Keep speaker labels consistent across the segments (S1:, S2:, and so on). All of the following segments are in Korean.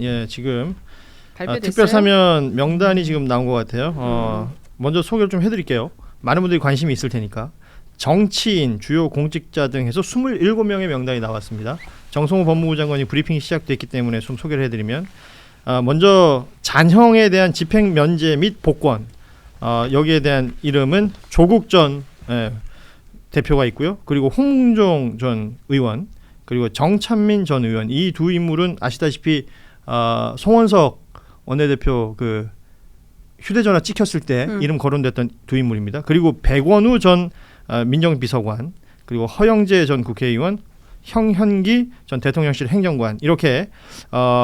S1: 예, 지금
S2: 발표됐어요?
S1: 특별사면 명단이 지금 나온 것 같아요. 먼저 소개를 좀 해드릴게요. 많은 분들이 관심이 있을 테니까. 정치인, 주요 공직자 등 해서 27명의 명단이 나왔습니다. 정성호 법무부 장관이 브리핑이 시작됐기 때문에 좀 소개를 해드리면, 먼저 잔형에 대한 집행 면제 및 복권, 여기에 대한 이름은 조국 전 대표가 있고요. 그리고 홍문종 전 의원, 그리고 정찬민 전 의원, 이 두 인물은 아시다시피 송원석 원내대표 그 휴대전화 찍혔을 때 이름 거론됐던 두 인물입니다. 그리고 백원우 전 민정비서관, 그리고 허영재 전 국회의원, 형현기 전 대통령실 행정관, 이렇게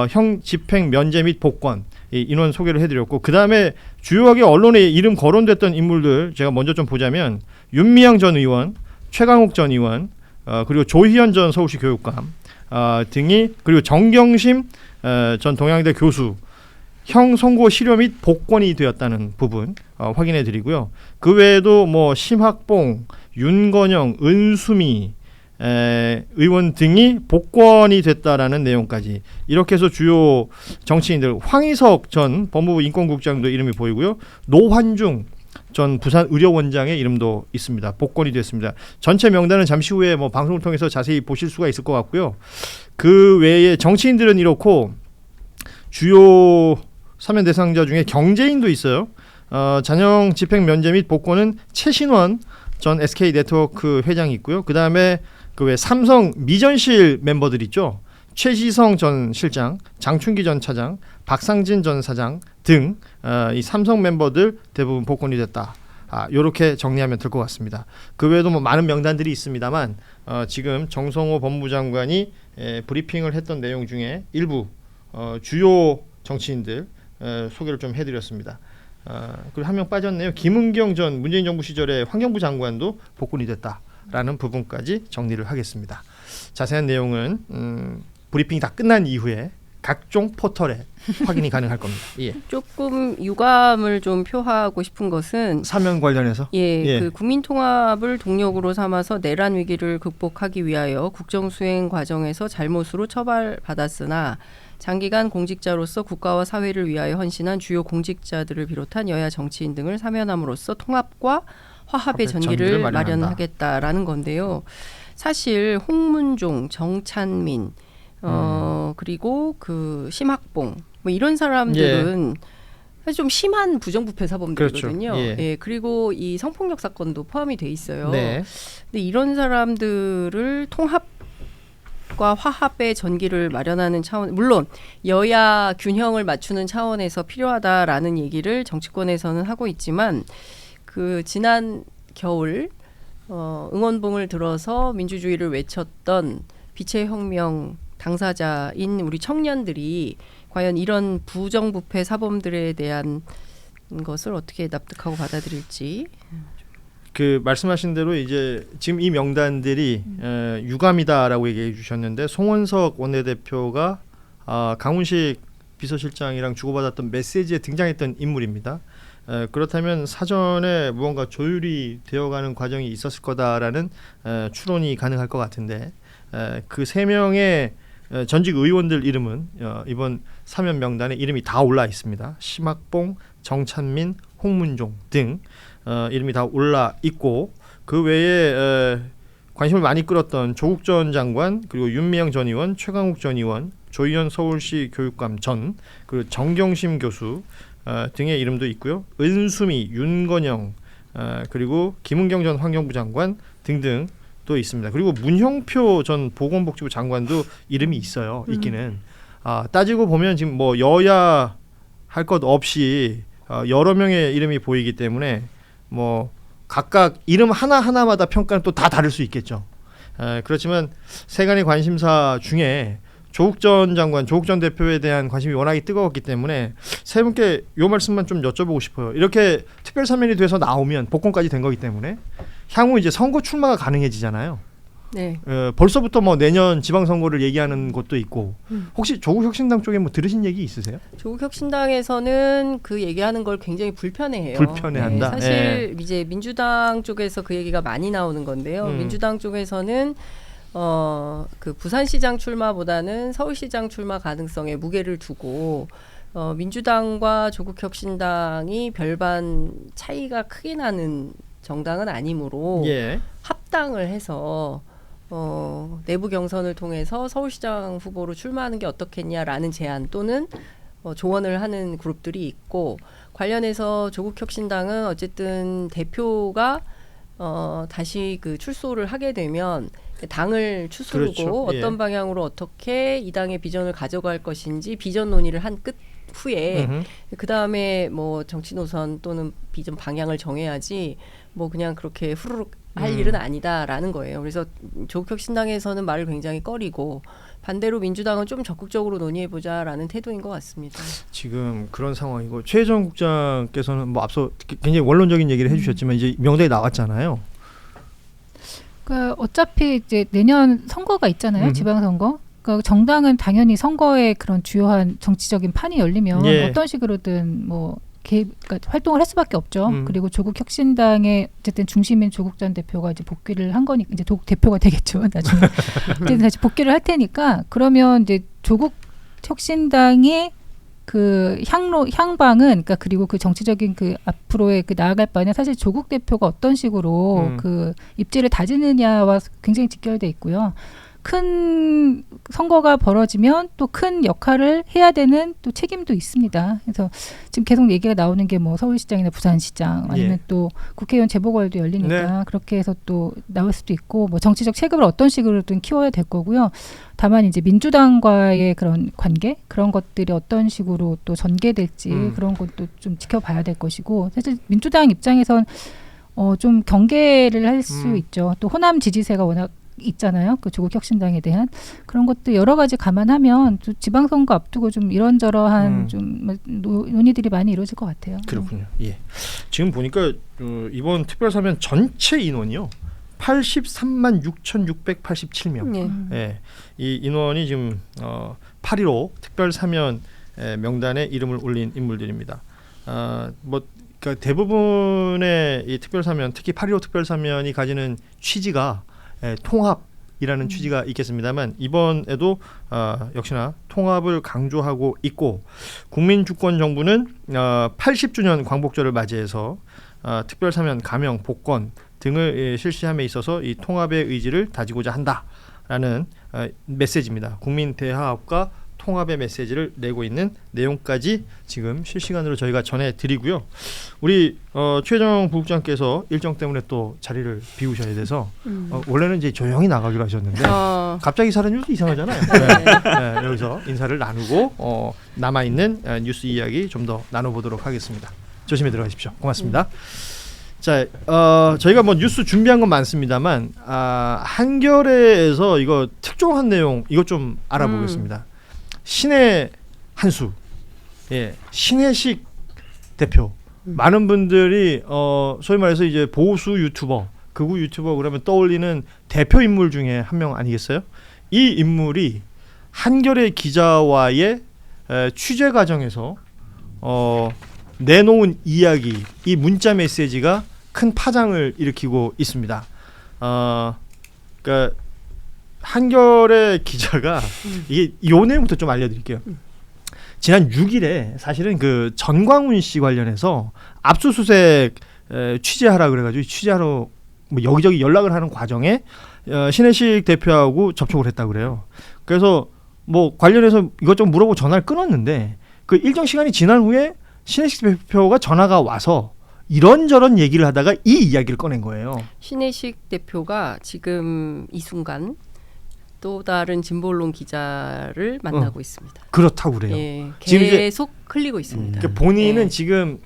S1: 형 집행 면제 및 복권 이 인원 소개를 해드렸고, 그 다음에 주요하게 언론에 이름 거론됐던 인물들 제가 먼저 좀 보자면, 윤미향 전 의원, 최강욱 전 의원, 그리고 조희연 전 서울시 교육감 등이, 그리고 정경심 전 동양대 교수 형 선고 실효 및 복권이 되었다는 부분 확인해 드리고요. 그 외에도 뭐 심학봉, 윤건영, 은수미 의원 등이 복권이 됐다라는 내용까지, 이렇게 해서 주요 정치인들, 황희석 전 법무부 인권국장도 이름이 보이고요. 노환중 전 부산의료원장의 이름도 있습니다. 복권이 됐습니다. 전체 명단은 잠시 후에 뭐 방송을 통해서 자세히 보실 수가 있을 것 같고요. 그 외에 정치인들은 이렇고, 주요 사면 대상자 중에 경제인도 있어요. 잔형 집행 면제 및 복권은 최신원 전 SK네트워크 회장이 있고요. 그 다음에 그 외 삼성 미전실 멤버들 있죠. 최지성 전 실장, 장충기 전 차장, 박상진 전 사장 등 이 삼성 멤버들 대부분 복권이 됐다. 이렇게 정리하면 될 것 같습니다. 그 외에도 뭐 많은 명단들이 있습니다만, 지금 정성호 법무부 장관이 브리핑을 했던 내용 중에 일부 주요 정치인들 소개를 좀 해드렸습니다. 그리고 한 명 빠졌네요. 김은경 전 문재인 정부 시절의 환경부 장관도 복권이 됐다라는 부분까지 정리를 하겠습니다. 자세한 내용은 브리핑이 다 끝난 이후에 각종 포털에 확인이 가능할 겁니다. 예.
S2: 조금 유감을 좀 표하고 싶은 것은
S1: 사면 관련해서
S2: 그 국민통합을 동력으로 삼아서 내란 위기를 극복하기 위하여 국정수행 과정에서 잘못으로 처벌받았으나 장기간 공직자로서 국가와 사회를 위하여 헌신한 주요 공직자들을 비롯한 여야 정치인 등을 사면함으로써 통합과 화합의 전기를 마련하겠다라는 건데요. 사실 홍문종, 정찬민, 그리고 그 심학봉, 뭐 이런 사람들은 사실 좀 심한 부정부패 사범들이거든요.
S1: 그렇죠.
S2: 예, 그리고 이 성폭력 사건도 포함이 돼 있어요.
S1: 네.
S2: 근데 이런 사람들을 통합과 화합의 전기를 마련하는 차원, 물론 여야 균형을 맞추는 차원에서 필요하다라는 얘기를 정치권에서는 하고 있지만, 그 지난 겨울 응원봉을 들어서 민주주의를 외쳤던 빛의 혁명 당사자인 우리 청년들이 과연 이런 부정부패 사범들에 대한 것을 어떻게 납득하고 받아들일지.
S1: 그 말씀하신 대로 이제 지금 이 명단들이 유감이다라고 얘기해 주셨는데, 송원석 원내대표가 강훈식 비서실장이랑 주고받았던 메시지에 등장했던 인물입니다. 그렇다면 사전에 무언가 조율이 되어가는 과정이 있었을 거다라는 추론이 가능할 것 같은데, 그 세 명의 전직 의원들 이름은 이번 사면 명단에 이름이 다 올라 있습니다. 심학봉, 정찬민, 홍문종 등 이름이 다 올라 있고, 그 외에 관심을 많이 끌었던 조국 전 장관, 그리고 윤미향 전 의원, 최강욱 전 의원, 조희연 서울시 교육감 전, 그리고 정경심 교수 등의 이름도 있고요. 은수미, 윤건영, 그리고 김은경 전 환경부 장관 등등 또 있습니다. 그리고 문형표 전 보건복지부 장관도 이름이 있어요. 있기는. 따지고 보면 지금 뭐 여야 할 것 없이 여러 명의 이름이 보이기 때문에 뭐 각각 이름 하나하나마다 평가는 또 다 다를 수 있겠죠. 그렇지만 세간의 관심사 중에 조국 전 장관, 조국 전 대표에 대한 관심이 워낙에 뜨거웠기 때문에 세 분께 요 말씀만 좀 여쭤보고 싶어요. 이렇게 특별 사면이 돼서 나오면 복권까지 된 거기 때문에 향후 이제 선거 출마가 가능해지잖아요.
S2: 네.
S1: 벌써부터 뭐 내년 지방선거를 얘기하는 곳도 있고, 혹시 조국혁신당 쪽에 뭐 들으신 얘기 있으세요?
S2: 조국혁신당에서는 그 얘기하는 걸 굉장히 불편해해요.
S1: 불편해한다.
S2: 사실 이제 민주당 쪽에서 그 얘기가 많이 나오는 건데요. 민주당 쪽에서는 그 부산시장 출마보다는 서울시장 출마 가능성에 무게를 두고 민주당과 조국혁신당이 별반 차이가 크게 나는 정당은 아니므로
S1: 예.
S2: 합당을 해서 내부 경선을 통해서 서울시장 후보로 출마하는 게 어떻겠냐라는 제안 또는 조언을 하는 그룹들이 있고 관련해서 조국혁신당은 어쨌든 대표가 다시 그 출소를 하게 되면 당을 추스르고
S1: 그렇죠. 예.
S2: 어떤 방향으로 어떻게 이 당의 비전을 가져갈 것인지 비전 논의를 한 끝 후에 그 다음에 뭐 정치 노선 또는 비전 방향을 정해야지 뭐 그냥 그렇게 후루룩 할 일은 아니다라는 거예요. 그래서 조국혁신당에서는 말을 굉장히 꺼리고 반대로 민주당은 좀 적극적으로 논의해보자라는 태도인 것 같습니다.
S1: 지금 그런 상황이고 최혜정 국장께서는 뭐 앞서 굉장히 원론적인 얘기를 해주셨지만 이제 명단이 나왔잖아요.
S3: 그러니까 어차피 이제 내년 선거가 있잖아요. 지방선거. 그러니까 정당은 당연히 선거에 그런 주요한 정치적인 판이 열리면
S1: 예.
S3: 어떤 식으로든 뭐 그러니까 활동을 할 수밖에 없죠. 그리고 조국혁신당의 어쨌든 중심인 조국 전 대표가 이제 복귀를 한 거니까 이제 조국 대표가 되겠죠. 나중에 이제 다시 복귀를 할 테니까 그러면 이제 조국혁신당의 그 향방은 그러니까 그리고 그 정치적인 그 앞으로의 그 나아갈 바는 사실 조국 대표가 어떤 식으로 그 입지를 다지느냐와 굉장히 직결돼 있고요. 큰 선거가 벌어지면 또 큰 역할을 해야 되는 또 책임도 있습니다. 그래서 지금 계속 얘기가 나오는 게 뭐 서울시장이나 부산시장 아니면
S1: 예.
S3: 또 국회의원 재보궐도 열리니까 그렇게 해서 또 나올 수도 있고 뭐 정치적 체급을 어떤 식으로든 키워야 될 거고요. 다만 이제 민주당과의 그런 관계 그런 것들이 어떤 식으로 또 전개될지 그런 것도 좀 지켜봐야 될 것이고 사실 민주당 입장에선 좀 경계를 할 수 있죠. 또 호남 지지세가 워낙 있잖아요. 그 조국혁신당에 대한 그런 것도 여러 가지 감안하면 또 지방선거 앞두고 좀 이런저러한 좀 논의들이 많이 이루어질 것 같아요.
S1: 그렇군요. 예. 지금 보니까 이번 특별사면 전체 인원이요. 83만 6,687명. 예. 이 인원이 지금 8.15 특별사면 명단에 이름을 올린 인물들입니다. 뭐 그러니까 대부분의 이 특별사면, 특히 8.15 특별사면이 가지는 취지가 통합이라는 취지가 있겠습니다만 이번에도 역시나 통합을 강조하고 있고 국민주권정부는 80주년 광복절을 맞이해서 특별사면 감형, 복권 등을 실시함에 있어서 이 통합의 의지를 다지고자 한다라는 메시지입니다. 국민 대화합과 통합의 메시지를 내고 있는 내용까지 지금 실시간으로 저희가 전해드리고요. 우리 최정 부국장께서 일정 때문에 또 자리를 비우셔야 돼서 원래는 이제 조용히 나가기로 하셨는데 갑자기 사라진 것도 이상하잖아요. 네, 여기서 인사를 나누고 남아있는 뉴스 이야기 좀 더 나눠보도록 하겠습니다. 조심히 들어가십시오. 고맙습니다. 자, 저희가 뭐 뉴스 준비한 건 많습니다만 한겨레에서 이거 특종한 내용 이것 좀 알아보겠습니다. 신의 한수, 예, 신혜식 대표. 많은 분들이 소위 말해서 이제 보수 유튜버, 극우 유튜버 그러면 떠올리는 대표 인물 중에 한 명 아니겠어요? 이 인물이 한겨레 기자와의 취재 과정에서 내놓은 이야기, 이 문자 메시지가 큰 파장을 일으키고 있습니다. 그러니까 한겨레 기자가 이게 요 내용부터 좀 알려드릴게요. 지난 6일에 사실은 그 전광훈 씨 관련해서 압수수색 취재하라 그래가지고 취재하러 뭐 여기저기 연락을 하는 과정에 신혜식 대표하고 접촉을 했다 그래요. 그래서 뭐 관련해서 이것저것 물어보고 전화를 끊었는데 그 일정 시간이 지난 후에 신혜식 대표가 전화가 와서 이런저런 얘기를 하다가 이 이야기를 꺼낸 거예요.
S2: 신혜식 대표가 지금 이 순간 또 다른 진보언론 기자를 만나고 있습니다.
S1: 그렇다고 그래요.
S2: 예,
S1: 지금 이제
S2: 계속 흘리고 있습니다.
S1: 그러니까 본인은
S2: 예.
S1: 지금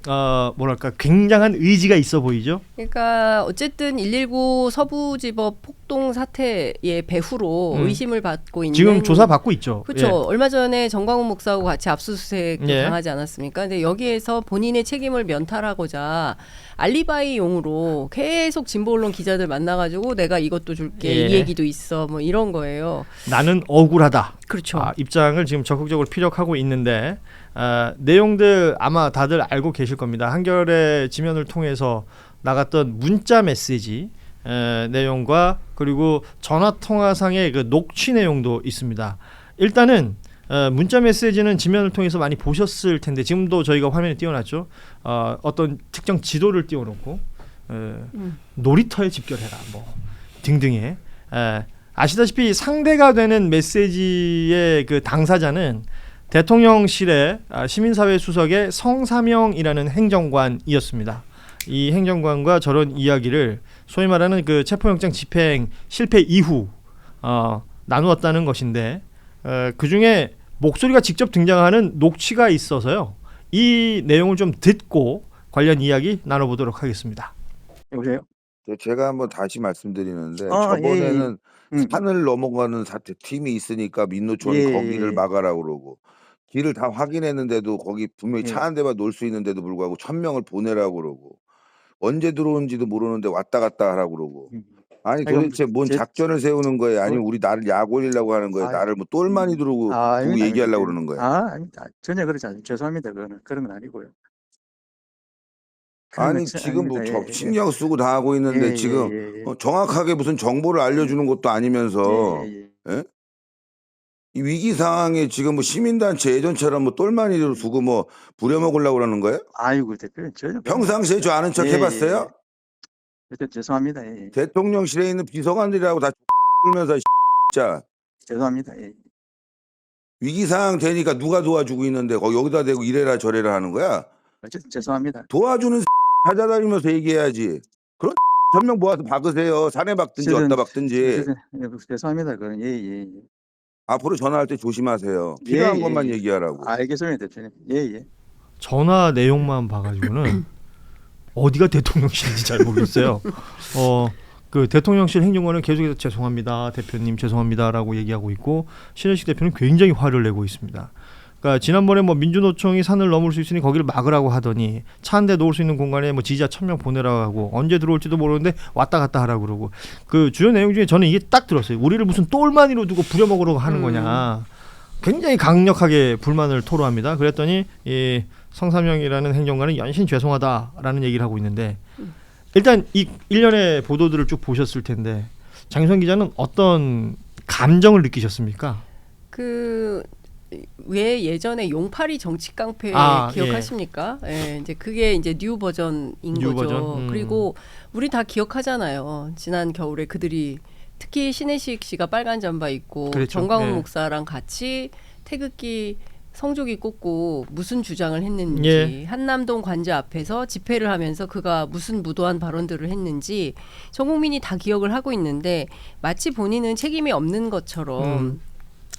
S1: 뭐랄까 굉장한 의지가 있어 보이죠.
S2: 그러니까 어쨌든 119 서부지법 폭동 사태의 배후로 의심을 받고 있는
S1: 지금 조사 받고 있죠.
S2: 그렇죠.
S1: 예.
S2: 얼마 전에 정광훈 목사하고 같이 압수수색
S1: 예.
S2: 당하지 않았습니까? 근데 여기에서 본인의 책임을 면탈하고자 알리바이용으로 계속 진보 언론 기자들 만나가지고 내가 이것도 줄게,
S1: 예.
S2: 이 얘기도 있어, 뭐 이런 거예요.
S1: 나는 억울하다.
S2: 그렇죠.
S1: 입장을 지금 적극적으로 피력하고 있는데 내용들 아마 다들 알고 계실 겁니다. 한겨레 지면을 통해서 나갔던 문자 메시지 내용과 그리고 전화 통화상의 그 녹취 내용도 있습니다. 일단은 문자 메시지는 지면을 통해서 많이 보셨을 텐데 지금도 저희가 화면에 띄워놨죠. 어떤 특정 지도를 띄워놓고 놀이터에 집결해라 뭐 등등의 아시다시피 상대가 되는 메시지의 그 당사자는 대통령실의 시민사회 수석의 성삼영이라는 행정관이었습니다. 이 행정관과 저런 이야기를 소위 말하는 그 체포영장 집행 실패 이후 나누었다는 것인데 그 중에 목소리가 직접 등장하는 녹취가 있어서요. 이 내용을 좀 듣고 관련 이야기 나눠보도록 하겠습니다.
S4: 여보세요?
S5: 제가 한번 다시 말씀드리는데
S4: 예,
S5: 저번에는
S4: 예.
S5: 산을 넘어가는 팀이 있으니까 민노총이
S4: 예,
S5: 거기를
S4: 예.
S5: 막아라고 그러고 길을 다 확인했는데도 거기 분명히
S4: 예.
S5: 차 한 대만 놓을 수 있는데도 불구하고 1,000명을 보내라고 그러고 언제 들어오는지도 모르는데 왔다 갔다 하라고 그러고 아니
S4: 아이고,
S5: 도대체 뭔 작전을 세우는 거예요? 아니면 우리 나를 약 올리려고 하는 거예요?
S4: 아,
S5: 나를 뭐 똘마니 두고
S4: 아닙니다,
S5: 얘기하려고
S4: 아닙니다.
S5: 그러는 거예요?
S4: 아닙니다. 전혀 그렇지 않습니다. 죄송합니다. 그런 건 아니고요. 그런
S5: 아니
S4: 건
S5: 지금 뭐
S4: 아닙니다. 예,
S5: 신경 쓰고 다 하고 있는데
S4: 예,
S5: 지금
S4: 예, 예.
S5: 정확하게 무슨 정보를 알려주는 것도 아니면서
S4: 예, 예.
S5: 예? 이 위기 상황에 지금 뭐 시민단체 예전처럼 뭐 똘마니로 두고 뭐 부려먹으려고 그러는 거예요?
S4: 아이고 대표님 전혀
S5: 평상시에 저 아는 척
S4: 예,
S5: 해봤어요?
S4: 죄송합니다. 예.
S5: 대통령실에 있는 비서관들이라고 다 X면서 진짜
S4: 죄송합니다. 예.
S5: 위기 상황 되니까 누가 도와주고 있는데 거기 여기다 대고 이래라 저래라 하는 거야?
S4: 죄송합니다.
S5: 도와주는 찾아다니면서 얘기해야지. 그런 설명 모아서 박으세요. 산에 박든지 어디다 박든지.
S4: 죄송합니다. 그건 예.
S5: 앞으로 전화할 때 조심하세요. 필요한 것만 얘기하라고.
S4: 알겠습니다, 대표님. 예.
S1: 전화 내용만 봐가지고는 어디가 대통령실인지 잘 모르겠어요. 그 대통령실 행정관은 계속해서 죄송합니다, 대표님 죄송합니다라고 얘기하고 있고 신현식 대표는 굉장히 화를 내고 있습니다. 그러니까 지난번에 뭐 민주노총이 산을 넘을 수 있으니 거기를 막으라고 하더니 차 한 대 놓을 수 있는 공간에 뭐 지지자 1,000명 보내라고 하고 언제 들어올지도 모르는데 왔다 갔다 하라고 그러고 그 주요 내용 중에 저는 이게 딱 들었어요. 우리를 무슨 똘마니로 두고 부려먹으려고 하는 거냐. 굉장히 강력하게 불만을 토로합니다. 그랬더니 이 성삼영이라는 행정관은 연신 죄송하다라는 얘기를 하고 있는데 일단 이 일련의 보도들을 쭉 보셨을 텐데 장윤선 기자는 어떤 감정을 느끼셨습니까?
S2: 왜 예전에 용팔이 정치 깡패 기억하십니까? 예, 이제 그게 이제 뉴 버전인
S1: 뉴
S2: 거죠.
S1: 버전?
S2: 그리고 우리 다 기억하잖아요. 지난 겨울에 그들이 특히 신혜식 씨가 빨간 잠바 입고
S1: 그렇죠.
S2: 정광훈
S1: 예.
S2: 목사랑 같이 태극기 성조기 꽂고 무슨 주장을 했는지
S1: 예.
S2: 한남동 관저 앞에서 집회를 하면서 그가 무슨 무도한 발언들을 했는지 전 국민이 다 기억을 하고 있는데 마치 본인은 책임이 없는 것처럼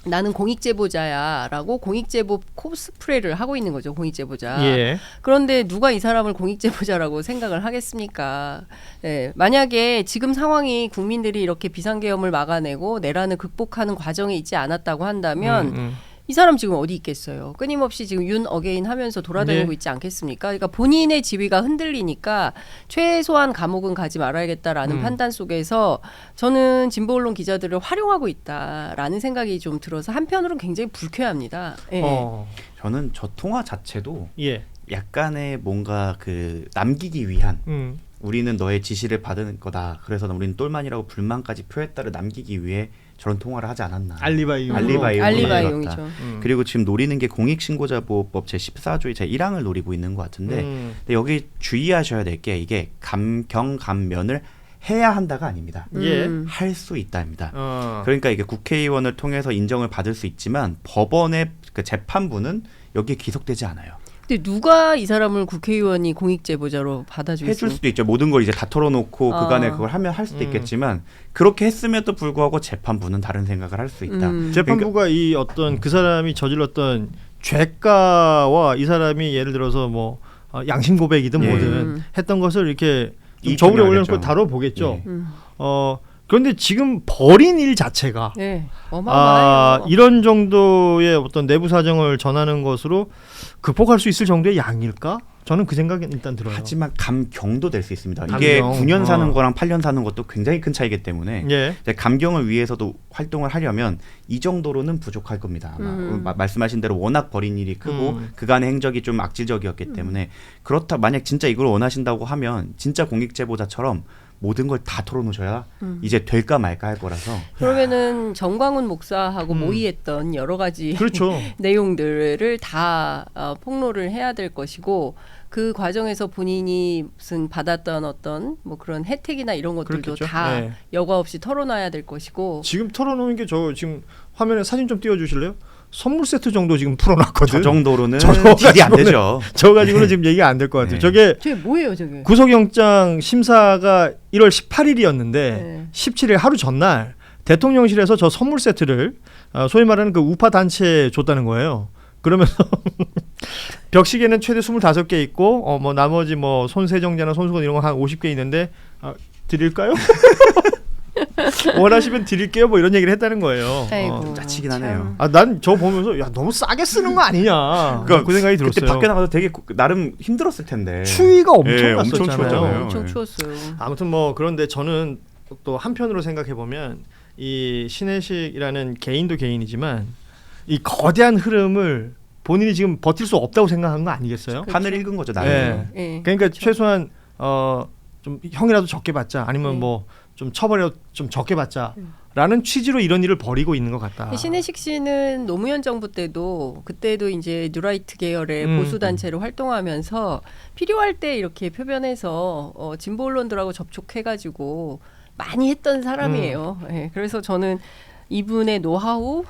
S2: 나는 공익제보자야라고 공익제보 코스프레를 하고 있는 거죠. 공익제보자.
S1: 예.
S2: 그런데 누가 이 사람을 공익제보자라고 생각을 하겠습니까? 예, 만약에 지금 상황이 국민들이 이렇게 비상계엄을 막아내고 내란을 극복하는 과정에 있지 않았다고 한다면 이 사람 지금 어디 있겠어요? 끊임없이 지금 윤 어게인 하면서 돌아다니고
S1: 네.
S2: 있지 않겠습니까? 그러니까 본인의 지위가 흔들리니까 최소한 감옥은 가지 말아야겠다라는 판단 속에서 저는 진보 언론 기자들을 활용하고 있다라는 생각이 좀 들어서 한편으로는 굉장히 불쾌합니다. 예.
S6: 저는 저 통화 자체도
S1: 예.
S6: 약간의 뭔가 그 남기기 위한 우리는 너의 지시를 받은 거다. 그래서 우리는 똘만이라고 불만까지 표했다를 남기기 위해 저런 통화를 하지 않았나.
S2: 알리바이용이죠.
S6: 그리고 지금 노리는 게 공익신고자보호법 제14조의 제1항을 노리고 있는 것 같은데 근데 여기 주의하셔야 될 게 이게 감경감면을 해야 한다가 아닙니다. 할 수 있다입니다. 그러니까 이게 국회의원을 통해서 인정을 받을 수 있지만 법원의 그 재판부는 여기에 기속되지 않아요.
S2: 근데 누가 이 사람을 국회의원이 공익제보자로 받아주겠어요?
S6: 해줄 수도 있죠. 모든 걸 이제 다 털어놓고 그간에 그걸 하면 할 수도 있겠지만 그렇게 했음에도 불구하고 재판부는 다른 생각을 할 수 있다.
S1: 재판부가 이 어떤 그 사람이 저질렀던 죄가와 이 사람이 예를 들어서 뭐 양심 고백이든 뭐든 했던 것을 이렇게 좀 저울에 올려놓고 다뤄보겠죠. 그런데 지금 벌인 일 자체가
S2: 어마어마해요.
S1: 이런 정도의 어떤 내부 사정을 전하는 것으로 극복할 수 있을 정도의 양일까? 저는 그 생각이 일단 들어요.
S6: 하지만 감경도 될 수 있습니다. 이게
S1: 감경.
S6: 9년 사는 거랑 8년 사는 것도 굉장히 큰 차이기 때문에 이제 감경을 위해서도 활동을 하려면 이 정도로는 부족할 겁니다. 아마 말씀하신 대로 워낙 벌인 일이 크고 그간의 행적이 좀 악질적이었기 때문에 그렇다 만약 진짜 이걸 원하신다고 하면 진짜 공익제보자처럼 모든 걸 다 털어놓으셔야 이제 될까 말까 할 거라서.
S2: 그러면은 정광훈 목사하고
S1: 음.
S2: 모의했던 여러 가지
S1: 그렇죠.
S2: 내용들을 다 폭로를 해야 될 것이고 그 과정에서 본인이 무슨 받았던 어떤 뭐 그런 혜택이나 이런 것들도
S1: 그렇겠죠.
S2: 다
S1: 네.
S2: 여과 없이 털어놔야 될 것이고
S1: 지금 털어놓은 게 저 지금 화면에 사진 좀 띄워주실래요? 선물 세트 정도 지금 풀어놨거든.
S6: 저 정도로는
S1: 저거
S6: 딜이 안
S1: 가지고는-
S6: 되죠.
S1: 저 가지고는 지금 얘기가 안 될 것 같아요.
S6: 네.
S1: 저게
S2: 저게 뭐예요 저게?
S1: 구속영장 심사가 1월 18일이었는데
S2: 네.
S1: 17일 하루 전날 대통령실에서 저 선물 세트를 소위 말하는 그 우파 단체에 줬다는 거예요. 그러면서 벽시계는 최대 25개 있고 뭐 나머지 뭐 손세정자나 손수건 이런 거 한 50개 있는데 드릴까요? 원하시면 드릴게요. 뭐 이런 얘기를 했다는 거예요.
S2: 아이고,
S6: 짜치긴
S2: 참.
S6: 하네요.
S1: 난 저 보면서 야 너무 싸게 쓰는 거 아니냐. 그 생각이
S6: 그때
S1: 들었어요.
S6: 밖에 나가서 되게 나름 힘들었을 텐데.
S1: 추위가 엄청
S6: 예, 엄청
S1: 났었잖아요.
S6: 추웠잖아요.
S2: 엄청
S6: 네.
S2: 추웠어요.
S1: 아무튼 뭐 그런데 저는 또 한편으로 생각해 보면 이 신혜식이라는 개인도 개인이지만 이 거대한 흐름을 본인이 지금 버틸 수 없다고 생각한 거 아니겠어요?
S6: 판을 읽은 거죠 나름.
S1: 예.
S2: 예.
S1: 그러니까 최소한 좀 형이라도 적게 받자 아니면
S2: 네.
S1: 뭐 좀 처벌이라도 좀 적게 받자라는 취지로 이런 일을 벌이고 있는 것 같다.
S2: 신혜식 씨는 노무현 정부 때도 그때도 이제 뉴라이트 계열의 보수 단체로 활동하면서 필요할 때 이렇게 표변해서 진보 언론들하고 접촉해가지고 많이 했던 사람이에요. 예, 그래서 저는 이분의 노하우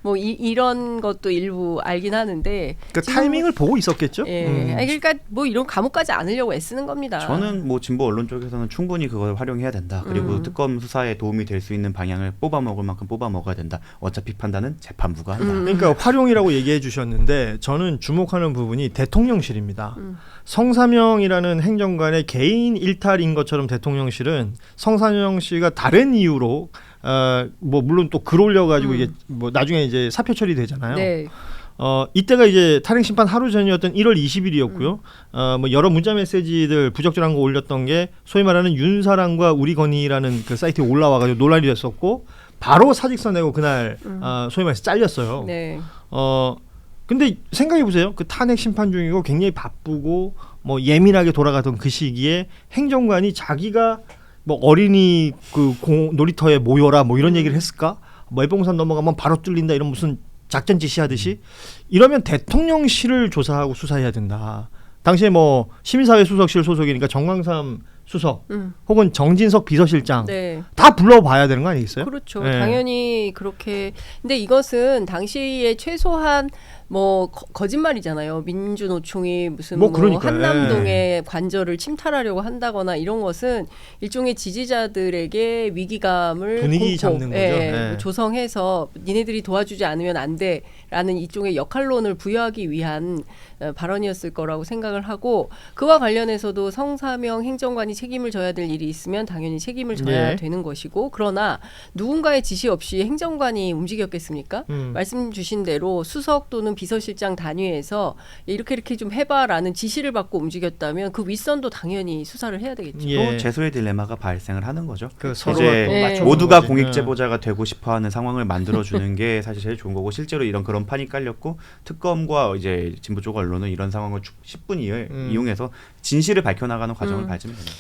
S2: 뭐 이런 것도 일부 알긴 하는데
S1: 그
S2: 지금
S1: 타이밍을 보고 있었겠죠?
S2: 예, 아니, 그러니까 뭐 이런 감옥까지 않으려고 애쓰는 겁니다.
S6: 저는 뭐 진보 언론 쪽에서는 충분히 그걸 활용해야 된다. 그리고 특검 수사에 도움이 될 수 있는 방향을 뽑아 먹을 만큼 뽑아 먹어야 된다. 어차피 판단은 재판부가 한다.
S1: 그러니까 활용이라고 얘기해 주셨는데 저는 주목하는 부분이 대통령실입니다. 성사명이라는 행정관의 개인 일탈인 것처럼 대통령실은 성사명 씨가 다른 이유로 뭐 물론 또 글 올려가지고 이게 뭐 나중에 이제 사표 처리되잖아요.
S2: 네.
S1: 이때가 이제 탄핵 심판 하루 전이었던 1월 20일이었고요. 뭐 여러 문자 메시지들 부적절한 거 올렸던 게 소위 말하는 윤사랑과 우리 건이라는 그 사이트에 올라와가지고 논란이 됐었고 바로 사직서 내고 그날 소위 말해서 잘렸어요.
S2: 네.
S1: 근데 생각해 보세요. 그 탄핵 심판 중이고 굉장히 바쁘고 뭐 예민하게 돌아가던 그 시기에 행정관이 자기가 뭐 어린이 그 놀이터에 모여라 뭐 이런 얘기를 했을까? 뭐 애봉산 넘어가면 바로 뚫린다 이런 무슨 작전 지시하듯이 이러면 대통령실을 조사하고 수사해야 된다. 당시에 뭐 시민사회 수석실 소속이니까 정광삼 수석 혹은 정진석 비서실장
S2: 네.
S1: 다 불러봐야 되는 거 아니겠어요?
S2: 그렇죠.
S1: 네.
S2: 당연히 그렇게. 근데 이것은 당시에 최소한 뭐 거짓말이잖아요. 민주노총이 무슨
S1: 뭐
S2: 뭐
S1: 그러니까요.
S2: 한남동의 관절을 침탈하려고 한다거나 이런 것은 일종의 지지자들에게 위기감을
S1: 분위기 잡는 거죠. 네.
S2: 조성해서 니네들이 도와주지 않으면 안 돼라는 일종의 역할론을 부여하기 위한 발언이었을 거라고 생각을 하고 그와 관련해서도 성사명 행정관이 책임을 져야 될 일이 있으면 당연히 책임을 져야
S1: 예.
S2: 되는 것이고 그러나 누군가의 지시 없이 행정관이 움직였겠습니까? 말씀 주신 대로 수석 또는 비서실장 단위에서 이렇게 좀 해봐라는 지시를 받고 움직였다면 그 윗선도 당연히 수사를 해야 되겠죠.
S1: 예.
S6: 또 제소의 딜레마가 발생을 하는 거죠.
S1: 그 서로가
S6: 이제
S1: 또
S2: 네.
S1: 맞춰보는
S6: 모두가
S1: 거지.
S6: 공익 제보자가 되고 싶어하는 상황을 만들어주는 게 사실 제일 좋은 거고 실제로 그런 판이 깔렸고 특검과 이제 진보 쪽 언론은 이런 상황을 10분 이용해서 진실을 밝혀나가는 과정을 밟으면 됩니다.